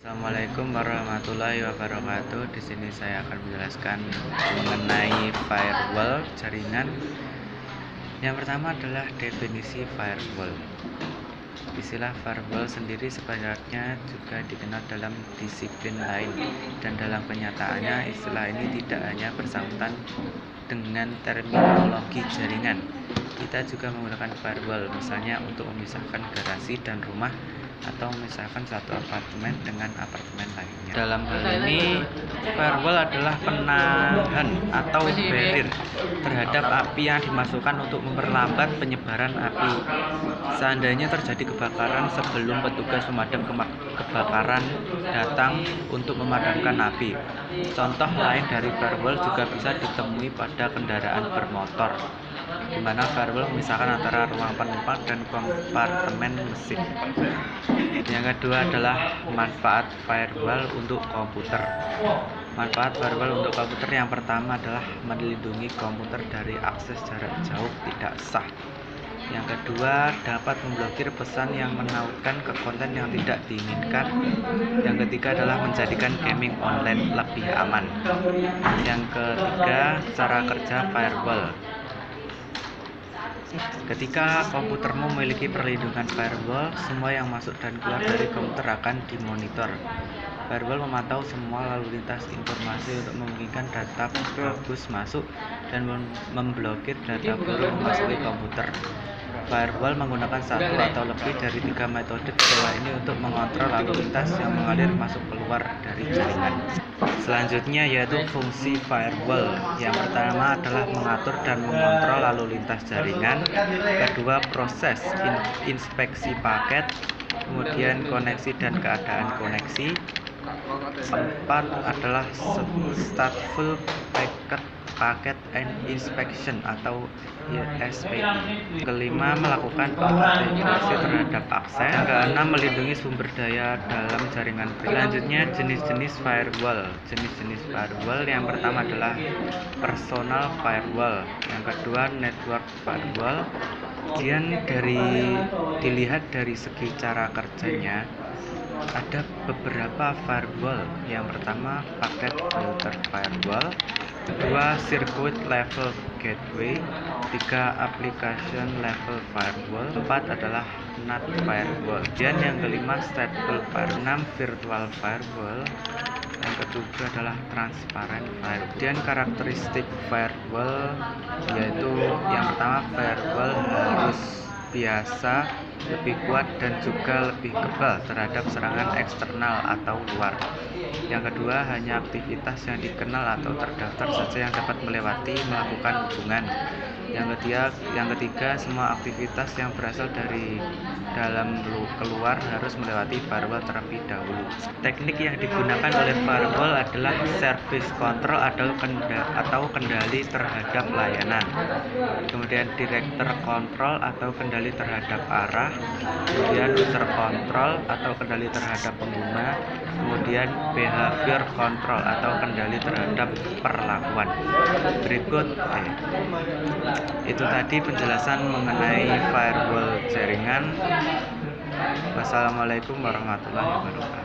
Assalamualaikum warahmatullahi wabarakatuh. Di sini saya akan menjelaskan mengenai firewall jaringan. Yang pertama adalah definisi firewall. Istilah firewall sendiri sebenarnya juga dikenal dalam disiplin lain, dan dalam kenyataannya istilah ini tidak hanya bersangkutan dengan terminologi jaringan. Kita juga menggunakan firewall misalnya untuk memisahkan garasi dan rumah, atau memisahkan satu apartemen dengan apartemen lainnya. Dalam hal ini, firewall adalah penahan atau barrier terhadap api yang dimasukkan untuk memperlambat penyebaran api. Seandainya terjadi kebakaran, sebelum petugas pemadam kebakaran datang untuk memadamkan api. Contoh lain dari firewall juga bisa ditemui pada kendaraan bermotor, di mana firewall memisahkan antara ruang penumpang dan kompartemen mesin. Yang kedua adalah manfaat firewall untuk komputer. Manfaat firewall untuk komputer yang pertama adalah melindungi komputer dari akses jarak jauh tidak sah. Yang kedua, dapat memblokir pesan yang menautkan ke konten yang tidak diinginkan. Yang ketiga adalah menjadikan gaming online lebih aman. Yang ketiga, cara kerja firewall. Ketika komputermu memiliki perlindungan firewall, semua yang masuk dan keluar dari komputer akan dimonitor. Firewall memantau semua lalu lintas informasi untuk memungkinkan data bagus masuk dan memblokir data buruk memasuki komputer. Firewall menggunakan satu atau lebih dari 3 metode pola ini untuk mengontrol lalu lintas yang mengalir masuk keluar dari jaringan. Selanjutnya yaitu fungsi firewall. Yang pertama adalah mengatur dan mengontrol lalu lintas jaringan. Kedua, proses inspeksi paket. Kemudian koneksi dan keadaan koneksi. Keempat adalah stateful packet and inspection atau SPI. Kelima, melakukan autentikasi terhadap akses. Yang keenam, melindungi sumber daya dalam jaringan. Selanjutnya, jenis-jenis firewall. Jenis-jenis firewall yang pertama adalah personal firewall. Yang kedua, network firewall. Kemudian dilihat dari segi cara kerjanya, ada beberapa firewall. Yang pertama, packet filter firewall. Kedua, circuit level gateway. Tiga, application level firewall. Empat adalah NAT firewall. Dan yang kelima, stateful firewall. 6, virtual firewall. Yang kedua adalah transparent firewall. Dan karakteristik firewall yaitu yang pertama, firewall harus biasa, lebih kuat, dan juga lebih kebal terhadap serangan eksternal atau luar. Yang kedua, hanya aktivitas yang dikenal atau terdaftar saja yang dapat melakukan hubungan. Yang ketiga, semua aktivitas yang berasal dari dalam keluar harus melewati firewall terlebih dahulu. Teknik yang digunakan oleh firewall adalah service control atau kendali terhadap layanan. Kemudian director control atau kendali terhadap arah. Kemudian user control atau kendali terhadap pengguna. Kemudian behavior control atau kendali terhadap perlakuan. Berikut itu tadi penjelasan mengenai firewall jaringan. Wassalamualaikum warahmatullahi wabarakatuh.